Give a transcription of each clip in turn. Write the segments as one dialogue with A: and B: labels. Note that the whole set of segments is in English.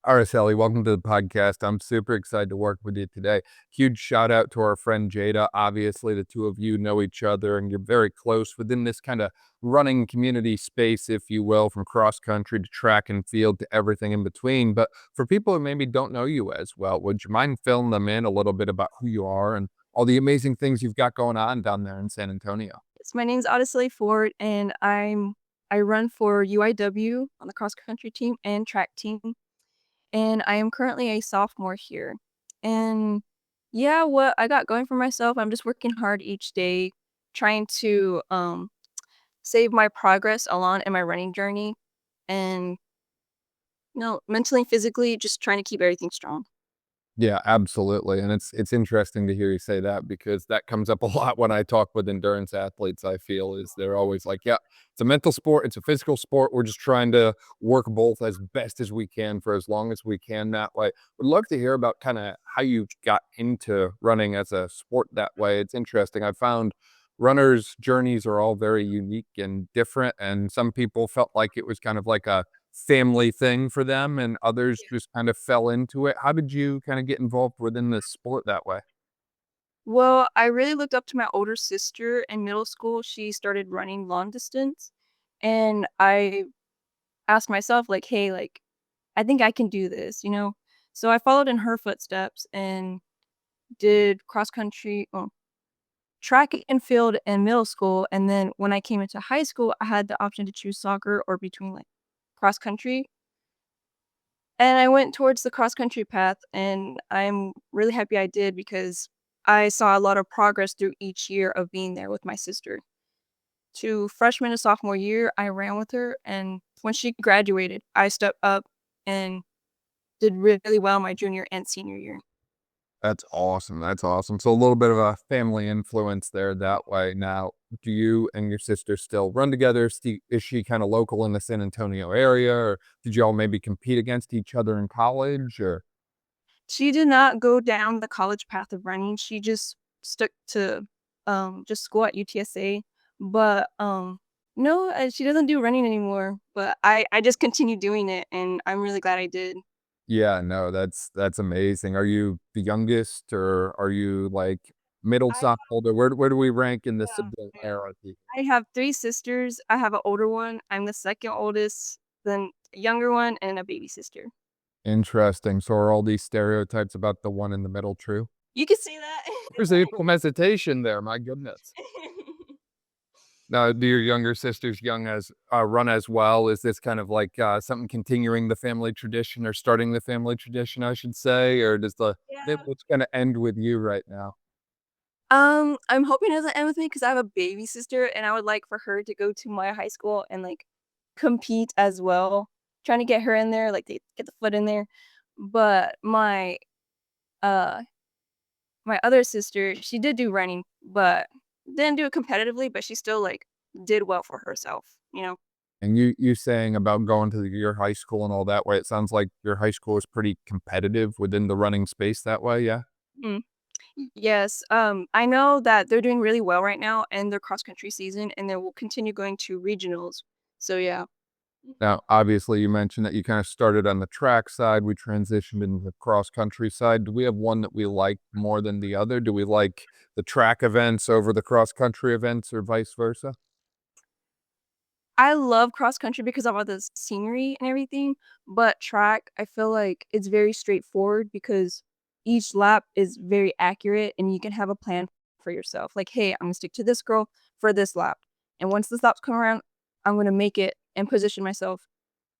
A: Araceli, welcome to the podcast. I'm super excited to work with you today. Huge shout out to our friend Jada. Obviously, the two of you know each other and you're very close within this kind of running community space, if you will, from cross country to track and field to everything in between. But for people who maybe don't know you as well, would you mind filling them in a little bit about who you are and all the amazing things you've got going on down there in San Antonio?
B: Yes, my name's Araceli Ford, and I run for UIW on the cross country team and track team, and I am currently a sophomore here. And yeah, what I got going for myself, I'm just working hard each day, trying to save my progress along in my running journey, and mentally and physically, just trying to keep everything strong.
A: Yeah, absolutely. And it's interesting to hear you say that because that comes up a lot when I talk with endurance athletes, I feel, is they're always like, yeah, it's a mental sport, it's a physical sport. We're just trying to work both as best as we can for as long as we can that way. Would love to hear about kind of how you got into running as a sport that way. It's interesting. I found runners' journeys are all very unique and different. And some people felt like it was kind of like a family thing for them and others just kind of fell into it. How did you kind of get involved within the sport that way?
B: Well, I really looked up to my older sister in middle school. She started running long distance, and I asked myself, like, hey, like, I think I can do this. So I followed in her footsteps and did cross country, track and field in middle school. And then when I came into high school, I had the option to choose soccer or between like cross country. And I went towards the cross country path, and I'm really happy I did because I saw a lot of progress through each year of being there with my sister. To freshman and sophomore year, I ran with her, and when she graduated, I stepped up and did really well my junior and senior year.
A: That's awesome. That's awesome. So a little bit of a family influence there that way. Now, do you and your sister still run together? Is she kind of local in the San Antonio area, or did you all maybe compete against each other in college? Or
B: She did not go down the college path of running. She just stuck to just school at UTSA. But no, she doesn't do running anymore. But I just continued doing it, and I'm really glad I did.
A: yeah, no, that's amazing. Are you the youngest, or are you like middle
B: I
A: sophomore? Or where do we rank in the
B: yeah,
A: sibling
B: yeah.
A: hierarchy?
B: I have 3 sisters. I have an older one. I'm the second oldest, then a younger one, and a baby sister.
A: Interesting. So are all these stereotypes about the one in the middle true?
B: You can say that.
A: There's a equal hesitation there, my goodness. Now, do your younger sisters run as well? Is this kind of like, something continuing the family tradition or starting the family tradition, I should say? Or does the
B: Yeah.
A: village kinda end with you right now?
B: I'm hoping it doesn't end with me because I have a baby sister, and I would like for her to go to my high school and, like, compete as well. Trying to get her in there, like, to get the foot in there. But uh, my other sister, she did do running, but didn't do it competitively, but she still, like, did well for herself.
A: And you saying about going to your high school and all that way, it sounds like your high school is pretty competitive within the running space that way, yeah?
B: Mhm. Yes, I know that they're doing really well right now in their cross country season, and they will continue going to regionals. So, yeah.
A: Now, obviously, you mentioned that you kinda started on the track side, we transitioned into the cross country side. Do we have one that we like more than the other? Do we like the track events over the cross country events or vice versa?
B: I love cross country because of all the scenery and everything, but track, I feel like it's very straightforward because each lap is very accurate and you can have a plan for yourself. Like, hey, I'm gonna stick to this girl for this lap. And once the laps come around, I'm gonna make it and position myself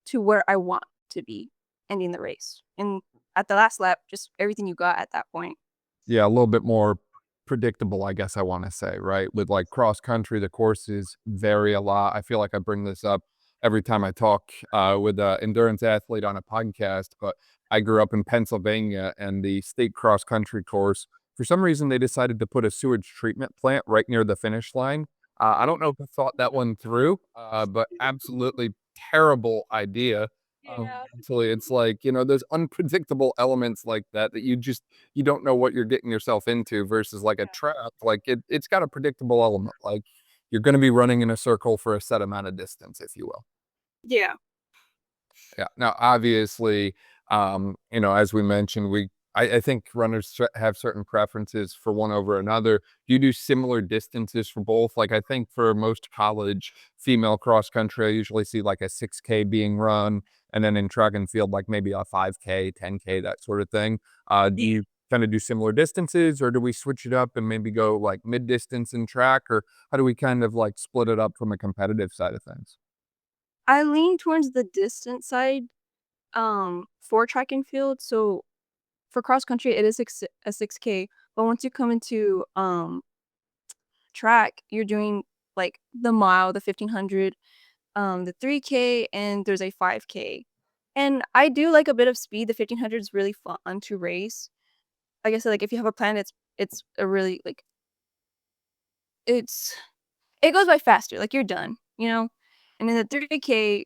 B: to where I want to be ending the race. And at the last lap, just everything you got at that point.
A: Yeah, a little bit more predictable, I guess I wanna say, right? With, like, cross country, the courses vary a lot. I feel like I bring this up every time I talk, with a endurance athlete on a podcast, but I grew up in Pennsylvania, and the state cross country course, for some reason, they decided to put a sewage treatment plant right near the finish line. I don't know who thought that one through, but absolutely terrible idea.
B: Yeah.
A: Mentally, it's like, there's unpredictable elements like that that you don't know what you're getting yourself into versus like a trap. Like it's got a predictable element. Like you're going to be running in a circle for a set amount of distance, if you will.
B: Yeah.
A: Yeah. Now, obviously, As we mentioned, I think runners have certain preferences for one over another. Do you do similar distances for both? Like, I think for most college female cross country, I usually see like a 6K being run, and then in track and field, like maybe a 5K, 10K, that sort of thing. Do you kind of do similar distances, or do we switch it up and maybe go like mid distance in track, or how do we kind of like split it up from a competitive side of things?
B: I lean towards the distance side, for track and field. So for cross country, it is a 6K, but once you come into track, you're doing like the mile, the 1500, the 3K, and there's a 5K. And I do like a bit of speed. The 1500 is really fun to race. Like I said, like if you have a plan, it's a really like it's it goes by faster. Like you're done, you know. And then the 3K,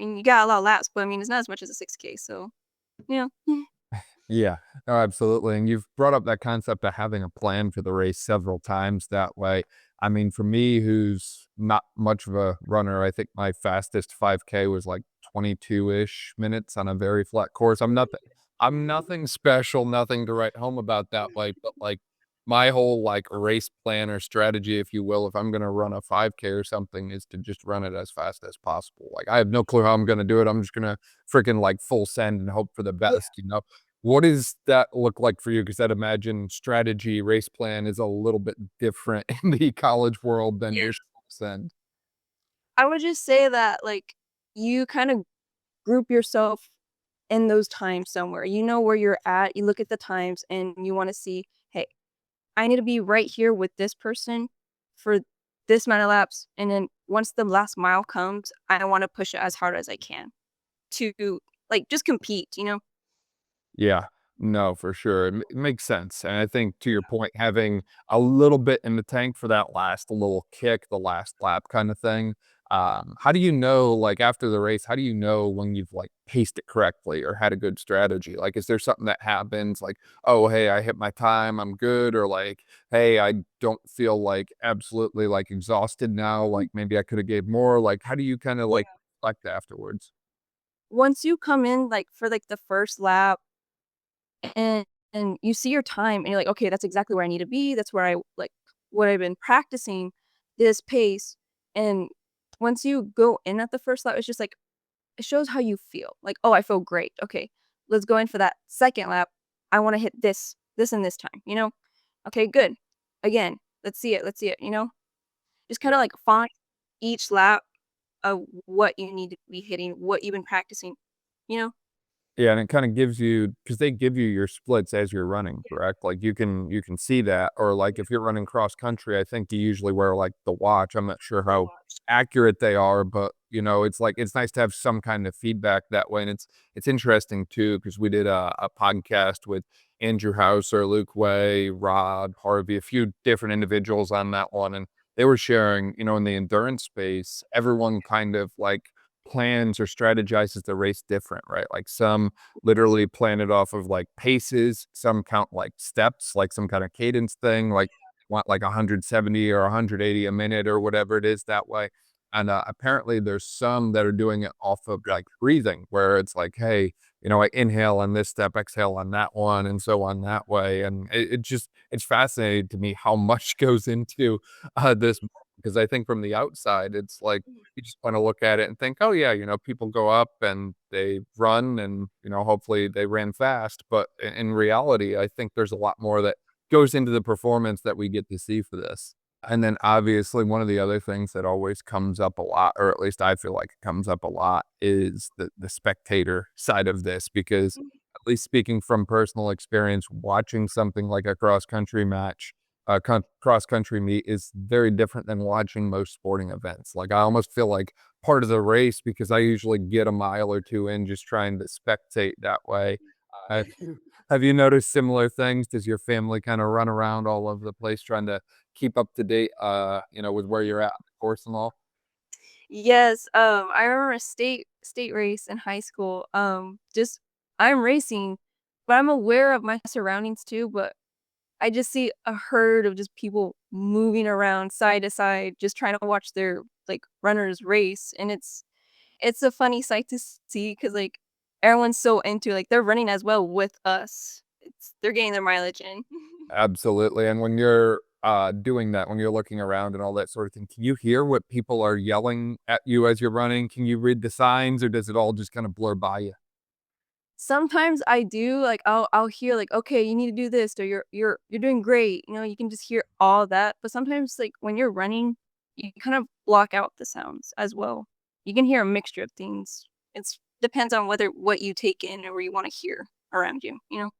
B: I mean, you got a lot of laps, but I mean, it's not as much as a 6K. So yeah.
A: Yeah, no, absolutely. And you've brought up that concept of having a plan for the race several times that way. I mean, for me, who's not much of a runner, I think my fastest 5K was like 22-ish minutes on a very flat course. I'm nothing special, nothing to write home about that way, but like my whole like race plan or strategy, if you will, if I'm gonna run a 5K or something, is to just run it as fast as possible. Like I have no clue how I'm gonna do it. I'm just gonna freaking like full send and hope for the best. What does that look like for you? Because I'd imagine strategy, race plan is a little bit different in the college world than
B: Yeah.
A: just send.
B: I would just say that like you kind of group yourself in those times somewhere. You know where you're at. You look at the times and you want to see, hey, I need to be right here with this person for this amount of laps. And then once the last mile comes, I want to push it as hard as I can to like just compete.
A: Yeah. No, for sure. It makes sense, and I think to your point, having a little bit in the tank for that last little kick, the last lap kinda thing, how do you know, like, after the race, how do you know when you've, like, paced it correctly or had a good strategy? Like, is there something that happens, like, "Oh, hey, I hit my time, I'm good," or like, "Hey, I don't feel, like, absolutely, like, exhausted now, like, maybe I coulda gave more?" Like, how do you kinda,
B: Yeah.
A: like, reflect afterwards?
B: Once you come in like for like the first lap and and you see your time and you're like, okay, that's exactly where I need to be. That's where I like what I've been practicing this pace. And once you go in at the first lap, it's just like it shows how you feel. Like, oh, I feel great. Okay, let's go in for that second lap. I want to hit this, and this time. Okay, good. Again, let's see it. Let's see it. Just kind of like find each lap of what you need to be hitting, what you've been practicing, you know?
A: Yeah, and it kinda gives you because they give you your splits as you're running, correct? Like, you can see that, or, like, if you're running cross country, I think you usually wear, like, the watch. I'm not sure how accurate they are, but, it's like it's nice to have some kind of feedback that way, and it's interesting too because we did a podcast with Andrew Hauser, Luke Way, Rod, Harvey, a few different individuals on that one, and they were sharing, in the endurance space, everyone kind of, like, plans or strategizes the race different, right? Like some literally plan it off of like paces, some count like steps, like some kind of cadence thing, like want like 170 or 180 a minute or whatever it is that way. And apparently there's some that are doing it off of like breathing, where it's like, hey, I inhale on this step, exhale on that one, and so on that way. And it's fascinating to me how much goes into this because I think from the outside, it's like you just wanna look at it and think, "Oh, yeah," people go up and they run and, hopefully they ran fast, but in reality, I think there's a lot more that goes into the performance that we get to see for this. And then, obviously, one of the other things that always comes up a lot, or at least I feel like it comes up a lot, is the spectator side of this because, at least speaking from personal experience, watching something like a cross country match cross country meet is very different than watching most sporting events. Like I almost feel like part of the race because I usually get a mile or two in just trying to spectate that way. Have you noticed similar things? Does your family kind of run around all over the place trying to keep up to date, with where you're at on the course and all?
B: Yes, I remember a state race in high school. Just I'm racing, but I'm aware of my surroundings too, but I just see a herd of just people moving around side to side, just trying to watch their like runners race, and it's a funny sight to see because like everyone's so into, like, they're running as well with us. They're getting their mileage in.
A: Absolutely, and when you're, doing that, when you're looking around and all that sort of thing, can you hear what people are yelling at you as you're running? Can you read the signs, or does it all just kinda blur by you?
B: Sometimes I do, like, I'll hear, like, "Okay, you need to do this," or "You're doing great," you can just hear all that, but sometimes, like, when you're running, you kind of block out the sounds as well. You can hear a mixture of things. It's depends on whether what you take in or you wanna hear around you, you know?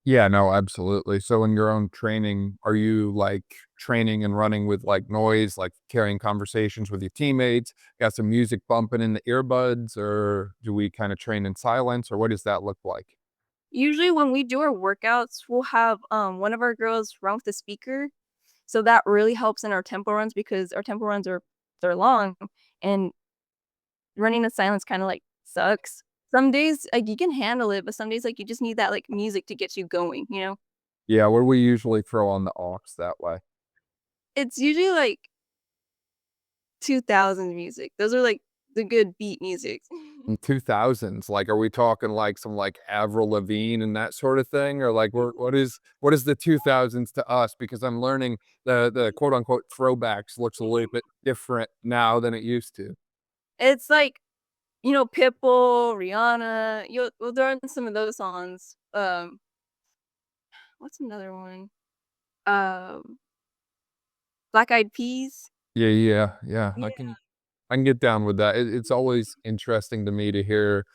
A: Yeah, no, absolutely. So in your own training, are you, like, training and running with, like, noise, like, carrying conversations with your teammates, got some music bumping in the earbuds, or do we kinda train in silence, or what does that look like?
B: Usually when we do our workouts, we'll have, one of our girls run with the speaker, so that really helps in our tempo runs because our tempo runs they're long, and running in silence kinda, like, sucks. Some days, like, you can handle it, but some days, like, you just need that, like, music to get you going, you know?
A: Yeah, what do we usually throw on the aux that way?
B: It's usually, like, 2000 music. Those are, like, the good beat music.
A: In 2000s, like, are we talking, like, some, like, Avril Lavigne and that sort of thing? Or, like, what is the 2000s to us? Because I'm learning the quote, unquote, "throwbacks" looks a little bit different now than it used to.
B: It's like, Pitbull, Rihanna, we'll throw in some of those songs. What's another one? Um, Black Eyed Peas.
A: Yeah,
B: Yeah.
A: I can get down with that. It's always interesting to me to hear,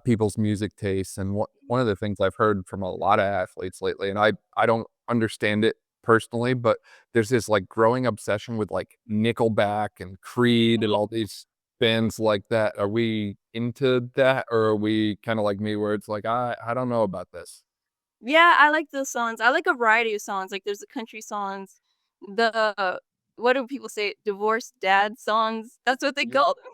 A: people's music tastes, and one of the things I've heard from a lot of athletes lately, and I don't understand it personally, but there's this, like, growing obsession with, like, Nickelback and Creed and all these bands like that. Are we into that, or are we kinda like me where it's like, I don't know about this?"
B: Yeah, I like those songs. I like a variety of songs, like, there's the country songs, the what do people say? Divorced dad songs? That's what they call them.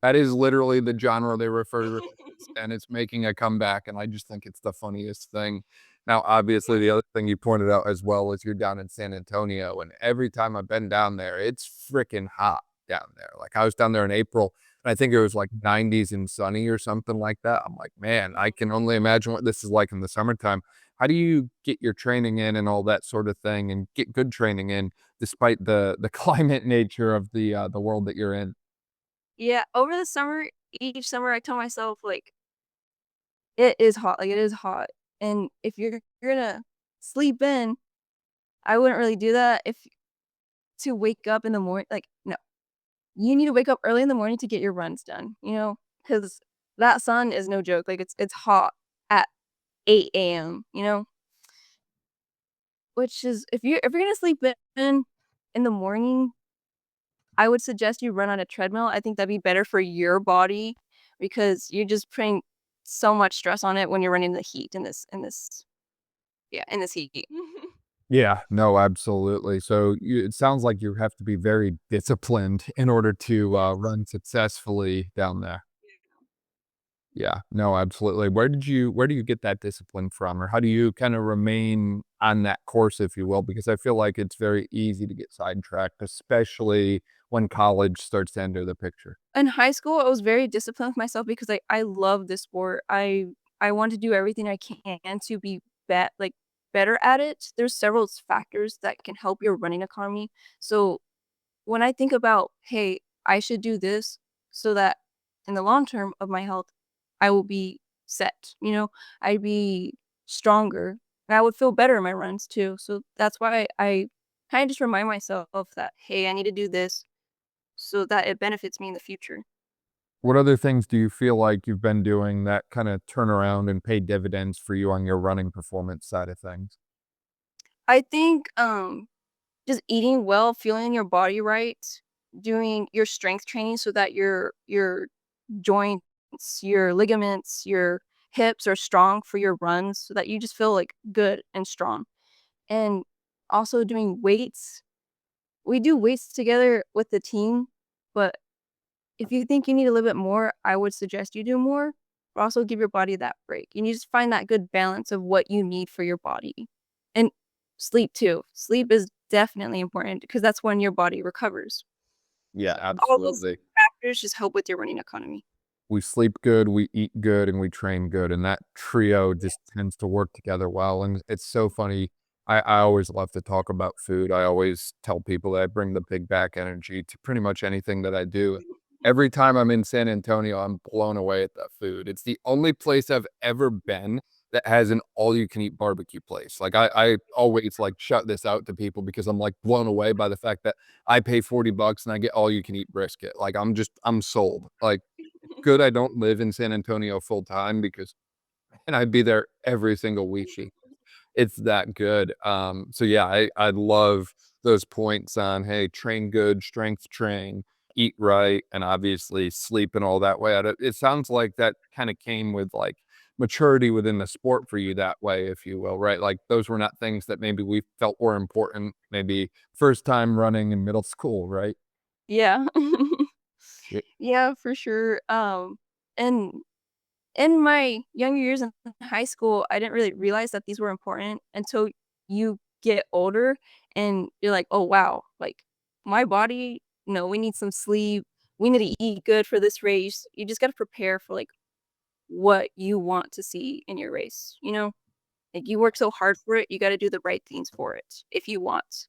A: That is literally the genre they refer to it as, and it's making a comeback, and I just think it's the funniest thing. Now, obviously, the other thing you pointed out as well is you're down in San Antonio, and every time I've been down there, it's freaking hot down there. Like, I was down there in April, and I think it was, like, 90s and sunny or something like that. I'm like, "Man, I can only imagine what this is like in the summertime." How do you get your training in and all that sort of thing and get good training in despite the climate nature of the world that you're in?
B: Yeah, over the summer each summer, I tell myself, like, "It is hot," like, it is hot, and if you're gonna sleep in, I wouldn't really do that if to wake up in the morning. Like, no. You need to wake up early in the morning to get your runs done, because that sun is no joke, like, it's hot at 8 AM, which is if you're gonna sleep in the morning, I would suggest you run on a treadmill. I think that'd be better for your body because you're just putting so much stress on it when you're running the heat in this heat.
A: Yeah, no, absolutely. So it sounds like you have to be very disciplined in order to
B: Yes.
A: run successfully down there. Yeah, no, absolutely. Where do you get that discipline from, or how do you kind of remain on that course, if you will? Because I feel like it's very easy to get sidetracked, especially when college starts to enter the picture.
B: In high school, I was very disciplined with myself because I love this sport. I want to do everything I can to be like better at it. There's several factors that can help your running economy. So when I think about, hey, I should do this so that in the long term of my health, I will be set. I'd be stronger and I would feel better in my runs too. So that's why I kind of just remind myself that, hey, I need to do this so that it benefits me in the future.
A: What other things do you feel like you've been doing that kind of turn around and pay dividends for you on your running performance side of things?
B: I think just eating well, feeling your body right, doing your strength training so that your joints, your ligaments, your hips are strong for your runs so that you just feel like good and strong. And also doing weights. We do weights together with the team, but if you think you need a little bit more, I would suggest you do more, but also give your body that break. You need to find that good balance of what you need for your body. And sleep too. Sleep is definitely important because that's when your body recovers.
A: Yeah,
B: All those
A: absolutely.
B: factors just help with your running economy.
A: we sleep good, we eat good, and we train good, and that trio just tends to work together well, and it's so funny. I always love to talk about food. I always tell people that I bring the big back energy to pretty much anything that I do. Every time I'm in San Antonio, I'm blown away at that food. It's the only place I've ever been that has an all-you-can-eat barbecue place. Like, I always, like, shout this out to people because I'm, like, blown away by the fact that I pay $40 and I get all-you-can-eat brisket. Like, I'm sold. Like, good I don't live in San Antonio full time because and I'd be there every single week. It's that good. So yeah, I love those points on, hey, train good, strength train, eat right, and obviously sleep and all that way. It sounds like that kind of came with like maturity within the sport for you that way, if you will, right? Like those were not things that maybe we felt were important, maybe first time running in middle school, right?
B: Yeah.
A: Y-
B: Yeah, for sure. And in my younger years in high school, I didn't really realize that these were important until you get older and you're like, "Oh, wow, like, my body, we need some sleep. We need to eat good for this race." You just gotta prepare for, like, what you want to see in your race, you know? Like, you work so hard for it, you gotta do the right things for it if you want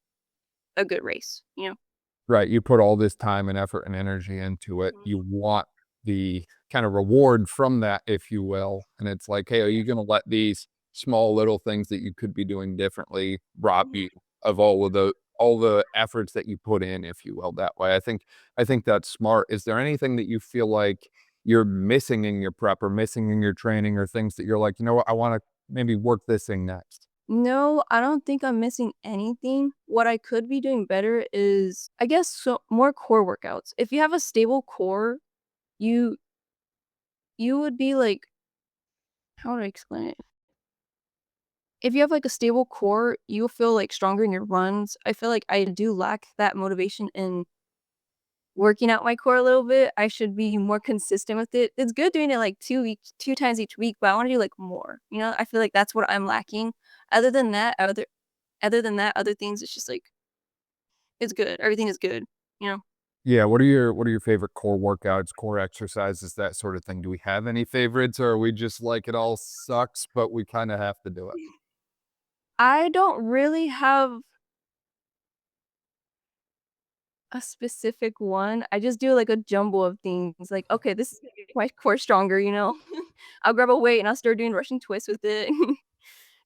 B: a good race, you know?
A: Right, you put all this time and effort and energy into it.
B: Mhm,
A: You want the kind of reward from that, if you will, and it's like, "Hey, are you gonna let these small little things that you could be doing differently rob
B: mhm.
A: you of all the efforts that you put in, if you will, that way?" I think that's smart. Is there anything that you feel like you're missing in your prep or missing in your training or things that you're like, "You know what? I wanna maybe work this thing next?"
B: No, I don't think I'm missing anything. What I could be doing better is, I guess, so more core workouts. If you have a stable core, you you would be like, how do I explain it? If you have like a stable core, you'll feel like stronger in your runs. I feel like I do lack that motivation in working out my core a little bit. I should be more consistent with it. It's good doing it like 2 times each week, but I want to do like more. I feel like that's what I'm lacking. Other than that, other things, it's just like it's good. Everything is good, you know?
A: Yeah, what are your favorite core workouts, core exercises, that sort of thing? Do we have any favorites, or are we just like, "It all sucks, but we kinda have to do it"?
B: I don't really have a specific one. I just do like a jumble of things. Like, okay, this is gonna make my core stronger, you know? I'll grab a weight and I'll start doing Russian twists with it.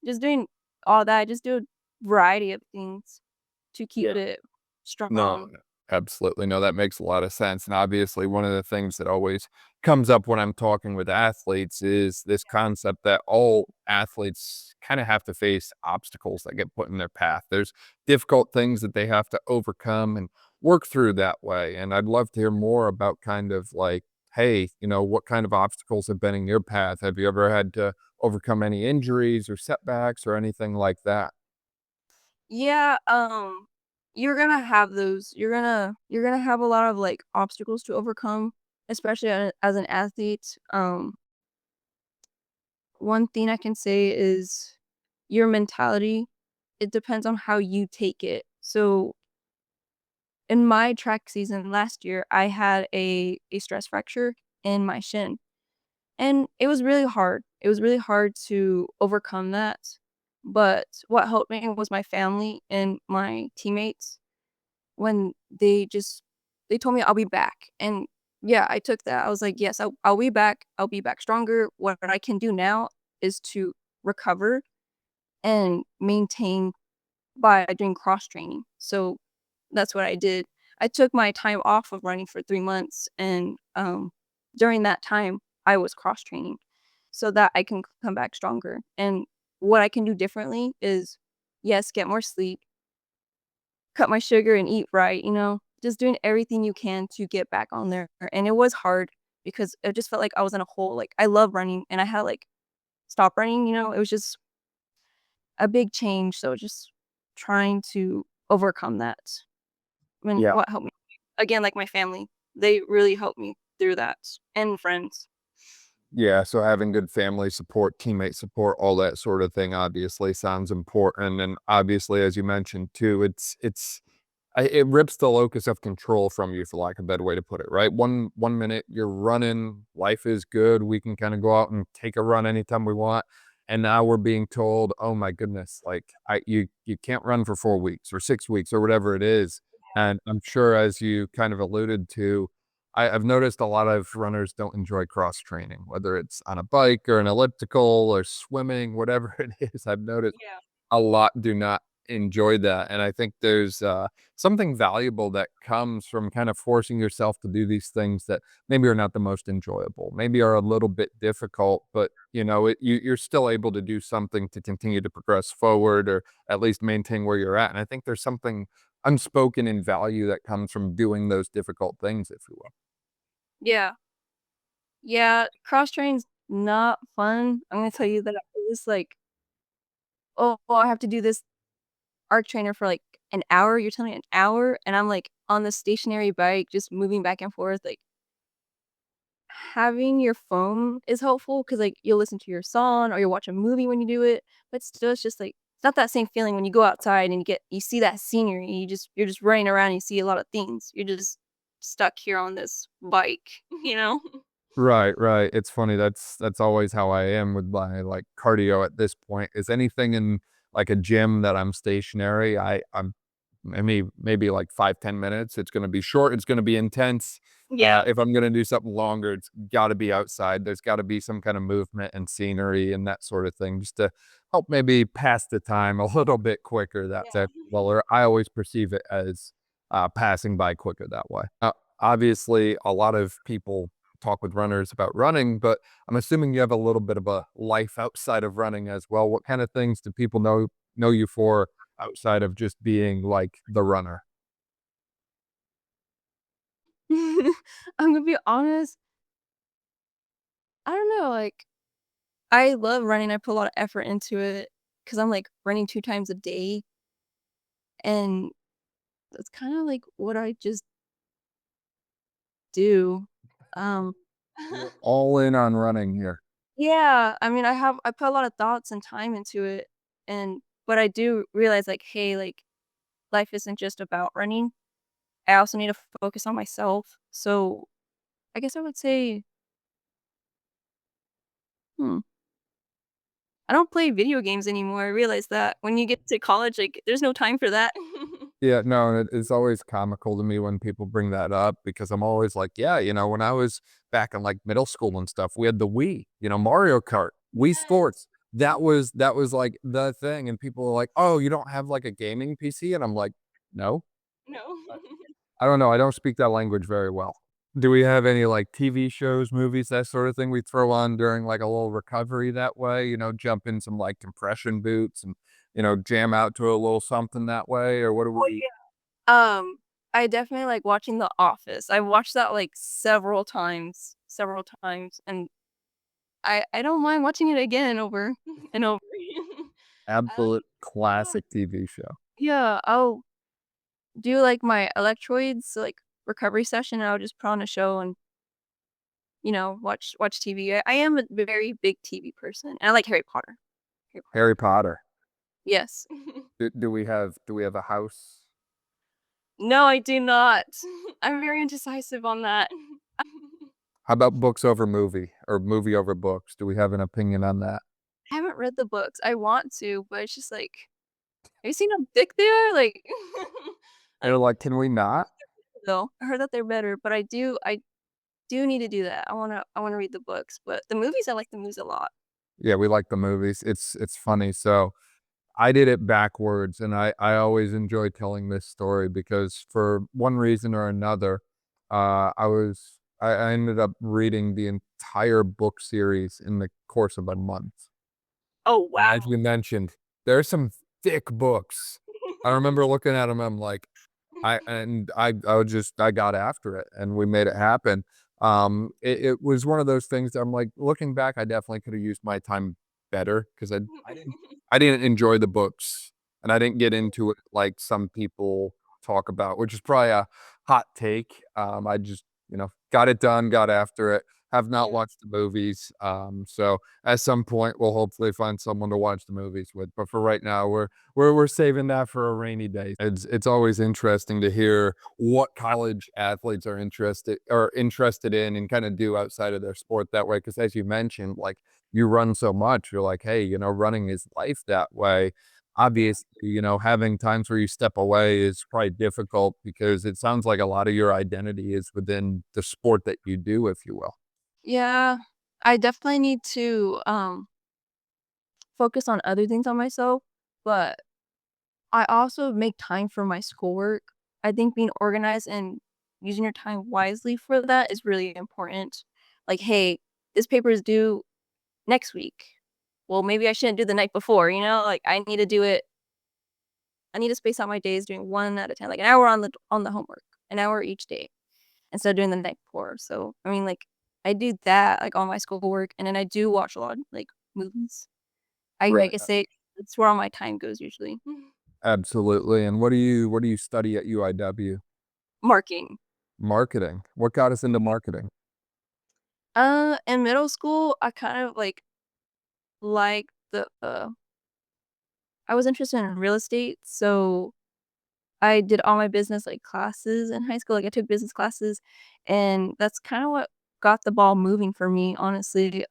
B: Just doing all that. I just do a variety of things to keep
A: Yeah.
B: it
A: No,
B: strong.
A: no, absolutely. No, that makes a lot of sense, and obviously, one of the things that always comes up when I'm talking with athletes is this concept that all athletes kinda have to face obstacles that get put in their path. There's difficult things that they have to overcome and work through that way, and I'd love to hear more about kind of like, hey, what kind of obstacles have been in your path? Have you ever had to overcome any injuries or setbacks or anything like that?
B: Yeah, you're gonna have those. You're gonna have a lot of like obstacles to overcome, especially as an athlete. One thing I can say is your mentality. It depends on how you take it. So in my track season last year, I had a stress fracture in my shin, and it was really hard. It was really hard to overcome that. But what helped me was my family and my teammates when they told me I'll be back. And yeah, I took that. I was like, yes, I'll be back. I'll be back stronger. What I can do now is to recover and maintain by doing cross training. So that's what I did. I took my time off of running for 3 months, and, during that time, I was cross training so that I can come back stronger, and what I can do differently is, yes, get more sleep, cut my sugar, and eat right, just doing everything you can to get back on there, and it was hard because it just felt like I was in a hole. Like, I love running, and I had, like, stop running, it was just a big change, so just trying to overcome that. I mean,
A: Yeah.
B: what helped me? Again, like my family, they really helped me through that, and friends.
A: Yeah, so having good family support, teammate support, all that sort of thing obviously sounds important, and obviously, as you mentioned too, it's it rips the locus of control from you, for lack of a better way to put it, right? One minute you're running, life is good, we can kind of go out and take a run anytime we want. And now we're being told, oh my goodness, like you can't run for 4 weeks or 6 weeks or whatever it is. And I'm sure, as you kind of alluded to, I've noticed a lot of runners don't enjoy cross training, whether it's on a bike or an elliptical or swimming, whatever it is. I've noticed
B: Yeah.
A: a lot do not enjoy that. And I think there's something valuable that comes from kind of forcing yourself to do these things that maybe are not the most enjoyable, maybe are a little bit difficult, but you're still able to do something to continue to progress forward, or at least maintain where you're at. And I think there's something unspoken in value that comes from doing those difficult things, if you will.
B: Yeah. Yeah, cross train's not fun. I'm gonna tell you that I was like, "Oh, well, I have to do this arc trainer for, like, an hour." You're telling me an hour, and I'm, like, on the stationary bike just moving back and forth, like, having your phone is helpful because like, you'll listen to your song or you'll watch a movie when you do it, but still, it's just, like it's not that same feeling when you go outside and you see that scenery, you're just running around and you see a lot of things. You're just stuck here on this bike, you know?
A: Right, right. It's funny. That's always how I am with my like cardio at this point. Is anything in like a gym that I'm stationary, I'm maybe like 5, 10 minutes. It's gonna be short, it's gonna be intense.
B: Yeah.
A: If I'm gonna do something longer, it's gotta be outside. There's gotta be some kind of movement and scenery and that sort of thing, just to help maybe pass the time a little bit quicker. That's
B: Yeah.
A: it. Well, or I always perceive it as passing by quicker that way. Obviously, a lot of people talk with runners about running, but I'm assuming you have a little bit of a life outside of running as well. What kind of things do people know you for outside of just being like the runner?
B: I'm gonna be honest, I don't know, like, I love running, I put a lot of effort into it because 'cause I'm, like, running 2 times a day, and that's kinda, like, what I just do. Um
A: You're all in on running here.
B: Yeah, I mean, I put a lot of thoughts and time into it, and but I do realize, like, hey, like, life isn't just about running. I also need to focus on myself, so I guess I would say, hmm, I don't play video games anymore. I realized that when you get to college, like, there's no time for that.
A: Yeah, no, and it's always comical to me when people bring that up, because I'm always like, yeah, when I was back in like middle school and stuff, we had the Wii, Mario Kart, Wii
B: Yes.
A: Sports. That was like the thing. And people are like, oh, you don't have like a gaming PC? And I'm like, no.
B: No.
A: I don't know, I don't speak that language very well. Do we have any, like, TV shows, movies, that sort of thing we throw on during, like, a little recovery that way, jump in some, like, compression boots and, jam out to a little something that way, or what do
B: Oh,
A: we?
B: yeah. I definitely like watching The Office. I watched that, like, several times, and I don't mind watching it again over and over. Um,
A: Absolute
B: yeah.
A: classic TV show.
B: Yeah, I'll do, like, my electroids, like, recovery session, and I'll just put on a show and, watch TV. I am a very big TV person, and I like Harry Potter. Harry Potter.
A: Harry Potter.
B: Yes.
A: Do we have a house?
B: No, I do not. I'm very indecisive on that.
A: How about books over movie, or movie over books? Do we have an opinion on that?
B: I haven't read the books. I want to, but it's just like, have you seen how thick they are? Like,
A: And they're
B: like
A: like, "Can we not?"
B: though. I heard that they're better, but I do need to do that. I wanna read the books, but the movies, I like the movies a lot.
A: Yeah, we like the movies. It's funny. So I did it backwards, and I always enjoy telling this story because, for one reason or another, I ended up reading the entire book series in the course of a month.
B: Oh,
A: And as
B: wow.
A: you mentioned, there's some thick books. I remember looking at them, I'm like, I got after it and we made it happen. It was one of those things that I'm like, looking back, I definitely could have used my time better, because I didn't enjoy the books, and I didn't get into it like some people talk about, which is probably a hot take. I just, got it done, got after it. have not
B: Yeah.
A: watched the movies. So at some point, we'll hopefully find someone to watch the movies with. But for right now, we're saving that for a rainy day. It's always interesting to hear what college athletes are interested in and kind of do outside of their sport that way. Because as you mentioned, like you run so much, you're like, hey, running is life that way.
B: Yeah.
A: Obviously, having times where you step away is probably difficult because it sounds like a lot of your identity is within the sport that you do, if you will.
B: Yeah. I definitely need to focus on other things on myself, but I also make time for my schoolwork. I think being organized and using your time wisely for that is really important. Like, hey, this paper is due next week. Well, maybe I shouldn't do the night before, Like I need to space out my days doing one at a time, like an hour on the homework, an hour each day instead of doing the night before. So, I mean, like I do that like on my schoolwork, and then I do watch a lot like movies. I
A: Right.
B: can say that's where all my time goes usually.
A: Absolutely. And what do you study at UIW?
B: Marking.
A: Marketing. What got us into marketing?
B: In middle school, I kind of like the I was interested in real estate, so I did all my business like classes in high school. Like I took business classes, and that's kind of what got the ball moving for me, honestly.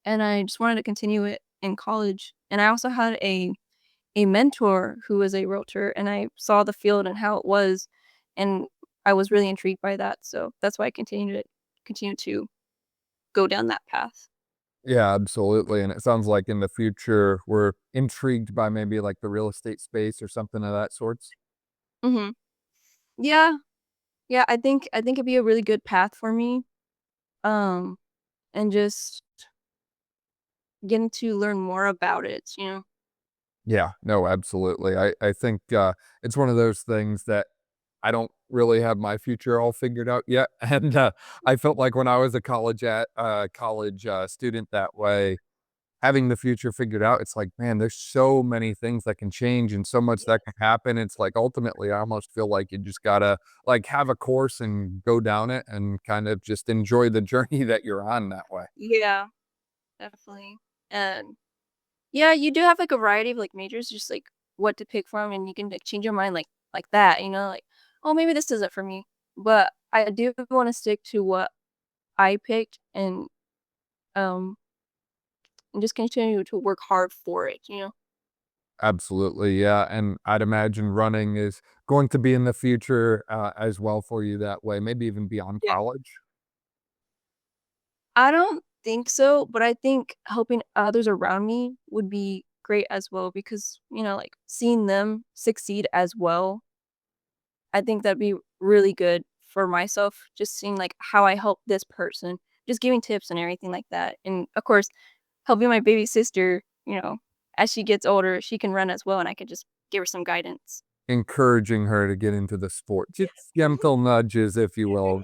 B: And I just wanted to continue it in college. And I also had a mentor who was a realtor, and I saw the field and how it was, and I was really intrigued by that. So that's why I continue to go down that path.
A: Yeah, absolutely. And it sounds like in the future, we're intrigued by maybe like the real estate space or something of that sorts.
B: Hmm. Yeah, yeah. I think it'd be a really good path for me. Um, and just getting to learn more about it.
A: Yeah, no, absolutely. I think it's one of those things that I don't really have my future all figured out yet. And I felt like when I was a college student that way, having the future figured out, it's like, man, there's so many things that can change and so much that can happen. It's like ultimately, I almost feel like you just gotta like have a course and go down it and kind of just enjoy the journey that you're on that way.
B: Yeah, definitely. And yeah, you do have like a variety of like majors, just like what to pick from, and you can like change your mind like that. Like, oh, maybe this isn't for me. But I do want to stick to what I picked, um and just continue to work hard for it.
A: Absolutely, yeah, and I'd imagine running is going to be in the future, as well for you that way, maybe even beyond
B: Yeah.
A: college.
B: I don't think so, but I think helping others around me would be great as well because, like seeing them succeed as well, I think that'd be really good for myself, just seeing like how I help this person, just giving tips and everything like that. And of course, helping my baby sister, as she gets older, she can run as well and I could just give her some guidance.
A: Encouraging her to get into the sport,
B: Yes.
A: just gentle nudges, if you
B: Yeah.
A: will,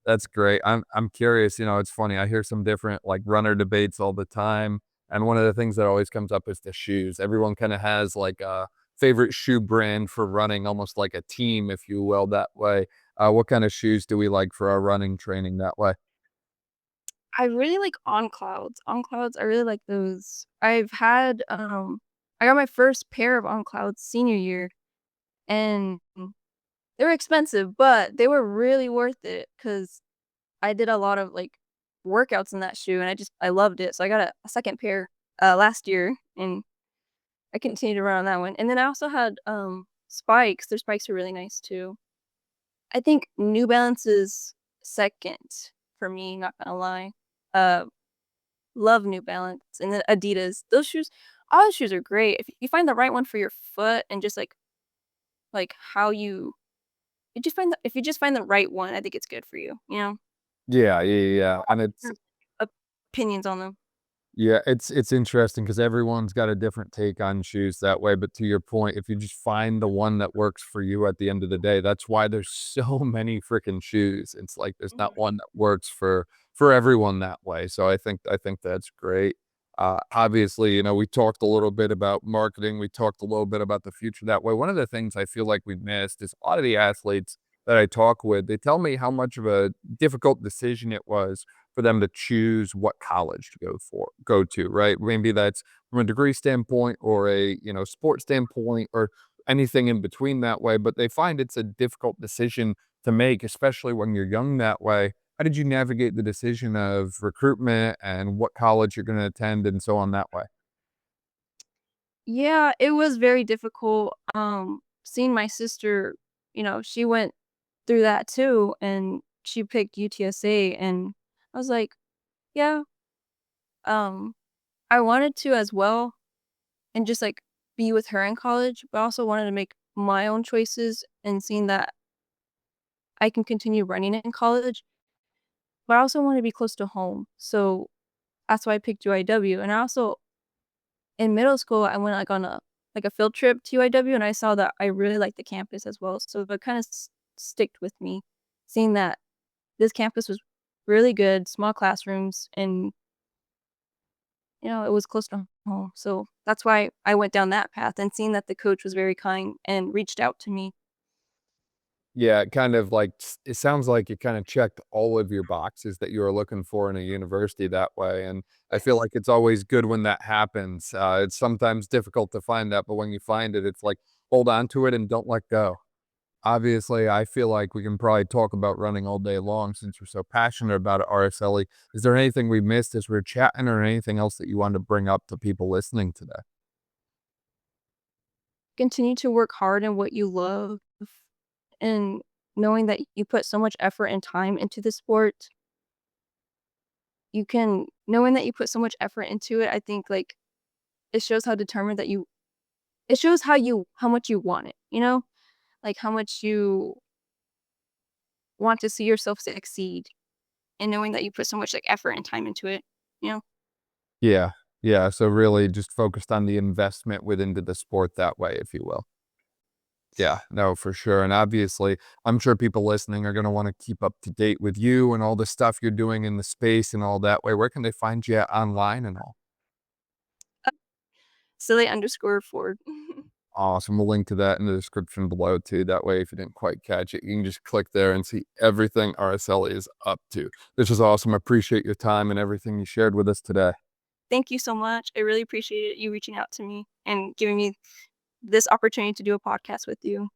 A: that's great. I'm curious, it's funny, I hear some different, like, runner debates all the time, and one of the things that always comes up is the shoes. Everyone kinda has, like, a favorite shoe brand for running, almost like a team, if you will, that way. What kinda shoes do we like for our running training that way?
B: I really like On Clouds. On Clouds, I really like those. I got my first pair of On Clouds senior year, and they were expensive, but they were really worth it because I did a lot of, like, workouts in that shoe, and I loved it, so I got a second pair, last year, and I continued to run on that one, and then I also had, spikes. Their spikes are really nice too. I think New Balance is 2nd for me, not gonna lie. Uh, love New Balance, and then Adidas. Those shoes all the shoes are great. If you find the right one for your foot and just, like, how you just find the if you just find the right one, I think it's good for you.
A: Yeah, yeah, yeah, yeah,
B: All
A: and it's
B: different opinions on them.
A: yeah, it's interesting because everyone's got a different take on shoes that way, but to your point, if you just find the one that works for you at the end of the day, that's why there's so many freaking shoes. It's like there's not
B: Mhm.
A: one that works for everyone that way, so I think that's great. Obviously, we talked a little bit about marketing, we talked a little bit about the future that way. One of the things I feel like we've missed is a lot of the athletes that I talk with, they tell me how much of a difficult decision it was for them to choose what college to go to, right? Maybe that's from a degree standpoint or a, sports standpoint or anything in between that way, but they find it's a difficult decision to make, especially when you're young that way. How did you navigate the decision of recruitment and what college you're gonna attend and so on that way?
B: Yeah, it was very difficult, seeing my sister, she went through that too, and she picked UTSA, and I was like, "Yeah," um, I wanted to as well, and just, like, be with her in college, but I also wanted to make my own choices and seeing that I can continue running in college, but I also wanna be close to home, so that's why I picked UIW, and I also in middle school, I went, like, on a field trip to UIW, and I saw that I really liked the campus as well, so that kinda sticked with me, seeing that this campus was really good, small classrooms, and, it was close to home, so that's why I went down that path, and seeing that the coach was very kind and reached out to me.
A: Yeah, it kind of like it sounds like it kinda checked all of your boxes that you were looking for in a university that way, and I feel
B: Yes.
A: like it's always good when that happens. It's sometimes difficult to find that, but when you find it, it's like, hold on to it and don't let go. Obviously, I feel like we can probably talk about running all day long since we're so passionate about it, Araceli. Is there anything we missed as we are chatting or anything else that you wanted to bring up to people listening today?
B: Continue to work hard in what you love, and knowing that you put so much effort and time into the sport, knowing that you put so much effort into it, I think, like, it shows how determined that you it shows how much you want it, you know? Like, how much you want to see yourself succeed, and knowing that you put so much, like, effort and time into it, you know?
A: Yeah, yeah, so really just focused on the investment within the sport that way, if you will. Yeah, no, for sure, and obviously, I'm sure people listening are gonna wanna keep up to date with you and all the stuff you're doing in the space and all that way. Where can they find you at online and all?
B: Silly_Ford.
A: Awesome, we'll link to that in the description below too, that way if you didn't quite catch it, you can just click there and see everything RSL is up to. This is awesome, I appreciate your time and everything you shared with us today.
B: Thank you so much. I really appreciated you reaching out to me and giving me this opportunity to do a podcast with you.